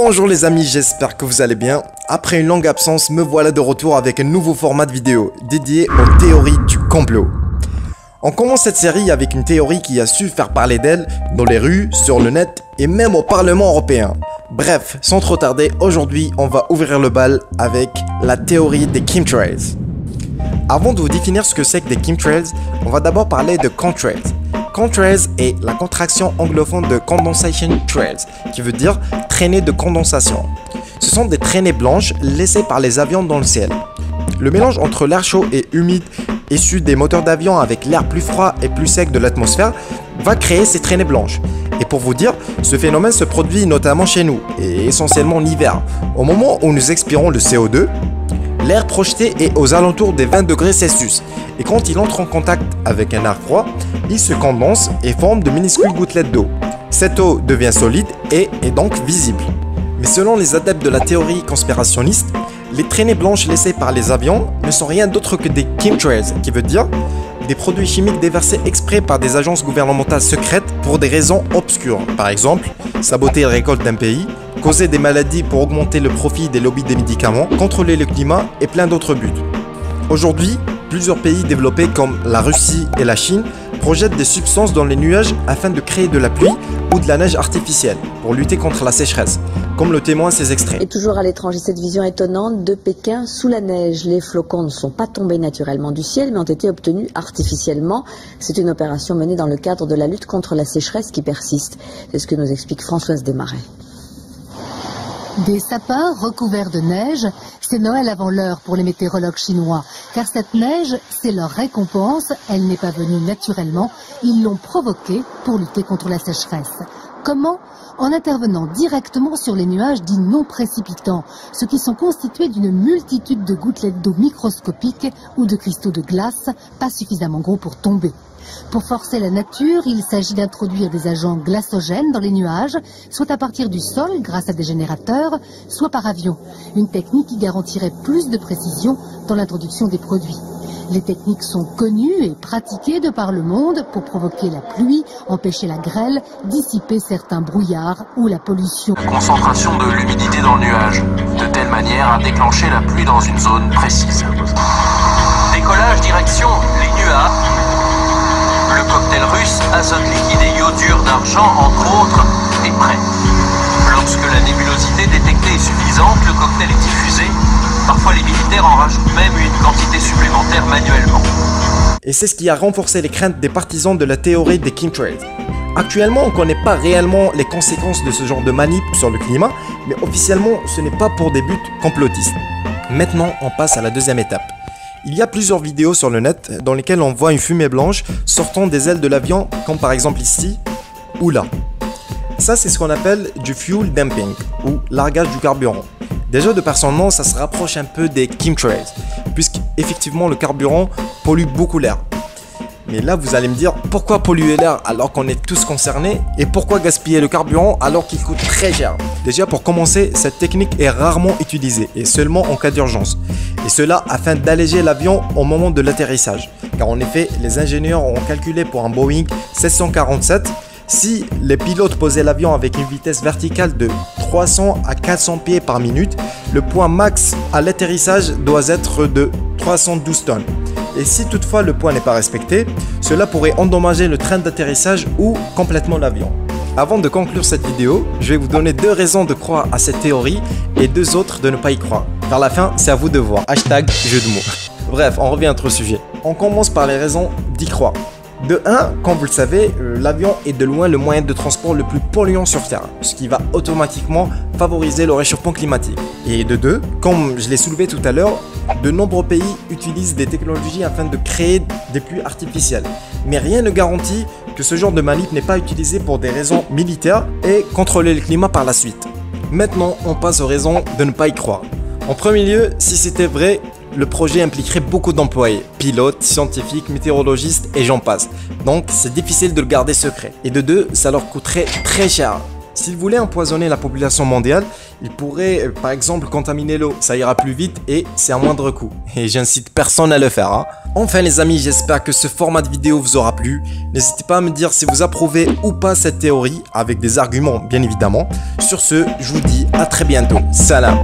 Bonjour les amis, j'espère que vous allez bien. Après une longue absence, me voilà de retour avec un nouveau format de vidéo dédié aux théories du complot. On commence cette série avec une théorie qui a su faire parler d'elle dans les rues, sur le net et même au Parlement européen. Bref, sans trop tarder, aujourd'hui on va ouvrir le bal avec la théorie des chemtrails. Avant de vous définir ce que c'est que des chemtrails, on va d'abord parler de contrails. Contrails est la contraction anglophone de condensation trails, qui veut dire traînées de condensation. Ce sont des traînées blanches laissées par les avions dans le ciel. Le mélange entre l'air chaud et humide issu des moteurs d'avion avec l'air plus froid et plus sec de l'atmosphère va créer ces traînées blanches. Et pour vous dire, ce phénomène se produit notamment chez nous, et essentiellement en hiver. Au moment où nous expirons le CO2, l'air projeté est aux alentours des 20 degrés Celsius. Et quand il entre en contact avec un air froid, il se condense et forme de minuscules gouttelettes d'eau. Cette eau devient solide et est donc visible. Mais selon les adeptes de la théorie conspirationniste, les traînées blanches laissées par les avions ne sont rien d'autre que des chemtrails, qui veut dire des produits chimiques déversés exprès par des agences gouvernementales secrètes pour des raisons obscures. Par exemple, saboter les récoltes d'un pays, causer des maladies pour augmenter le profit des lobbies des médicaments, contrôler le climat et plein d'autres buts. Aujourd'hui, plusieurs pays développés comme la Russie et la Chine projettent des substances dans les nuages afin de créer de la pluie ou de la neige artificielle pour lutter contre la sécheresse, comme le témoignent ces extraits. Et toujours à l'étranger, cette vision étonnante de Pékin sous la neige. Les flocons ne sont pas tombés naturellement du ciel, mais ont été obtenus artificiellement. C'est une opération menée dans le cadre de la lutte contre la sécheresse qui persiste. C'est ce que nous explique Françoise Desmarais. Des sapins recouverts de neige, c'est Noël avant l'heure pour les météorologues chinois. Car cette neige, c'est leur récompense, elle n'est pas venue naturellement, ils l'ont provoquée pour lutter contre la sécheresse. Comment ? En intervenant directement sur les nuages dits non précipitants, ceux qui sont constitués d'une multitude de gouttelettes d'eau microscopiques ou de cristaux de glace, pas suffisamment gros pour tomber. Pour forcer la nature, il s'agit d'introduire des agents glacogènes dans les nuages, soit à partir du sol grâce à des générateurs, soit par avion. Une technique qui garantirait plus de précision dans l'introduction des produits. Les techniques sont connues et pratiquées de par le monde pour provoquer la pluie, empêcher la grêle, dissiper certains brouillards ou la pollution. La concentration de l'humidité dans le nuage, de telle manière à déclencher la pluie dans une zone précise. Décollage direction les nuages. Le cocktail russe, azote liquide et iodure d'argent, entre autres, est prêt. Lorsque la nébulosité détectée est suffisante, le cocktail est diffusé. Parfois les militaires en rajoutent même une quantité supplémentaire manuellement. Et c'est ce qui a renforcé les craintes des partisans de la théorie des chemtrails. Actuellement, on ne connaît pas réellement les conséquences de ce genre de manip sur le climat, mais officiellement, ce n'est pas pour des buts complotistes. Maintenant, on passe à la deuxième étape. Il y a plusieurs vidéos sur le net dans lesquelles on voit une fumée blanche sortant des ailes de l'avion, comme par exemple ici ou là. Ça, c'est ce qu'on appelle du fuel dumping ou largage du carburant. Déjà de par son nom, ça se rapproche un peu des chemtrails, puisqu'effectivement le carburant pollue beaucoup l'air. Mais là, vous allez me dire, pourquoi polluer l'air alors qu'on est tous concernés? Et pourquoi gaspiller le carburant alors qu'il coûte très cher? Déjà, pour commencer, cette technique est rarement utilisée et seulement en cas d'urgence. Et cela afin d'alléger l'avion au moment de l'atterrissage. Car en effet, les ingénieurs ont calculé pour un Boeing 747, si les pilotes posaient l'avion avec une vitesse verticale de 300 à 400 pieds par minute, le point max à l'atterrissage doit être de 312 tonnes. Et si toutefois le point n'est pas respecté, cela pourrait endommager le train d'atterrissage ou complètement l'avion. Avant de conclure cette vidéo, je vais vous donner 2 raisons de croire à cette théorie et 2 autres de ne pas y croire. Vers la fin, c'est à vous de voir. Hashtag jeu de mots. Bref, on revient à notre sujet. On commence par les raisons d'y croire. De 1, comme vous le savez, l'avion est de loin le moyen de transport le plus polluant sur Terre, ce qui va automatiquement favoriser le réchauffement climatique. Et de 2, comme je l'ai soulevé tout à l'heure, de nombreux pays utilisent des technologies afin de créer des pluies artificielles. Mais rien ne garantit que ce genre de manip n'est pas utilisé pour des raisons militaires et contrôler le climat par la suite. Maintenant, on passe aux raisons de ne pas y croire. En premier lieu, si c'était vrai, le projet impliquerait beaucoup d'employés, pilotes, scientifiques, météorologistes et j'en passe. Donc c'est difficile de le garder secret. Et de 2, ça leur coûterait très cher. S'il voulait empoisonner la population mondiale, il pourrait par exemple contaminer l'eau. Ça ira plus vite et c'est à moindre coût. Et j'incite personne à le faire. Hein. Enfin les amis, j'espère que ce format de vidéo vous aura plu. N'hésitez pas à me dire si vous approuvez ou pas cette théorie, avec des arguments bien évidemment. Sur ce, je vous dis à très bientôt. Salam.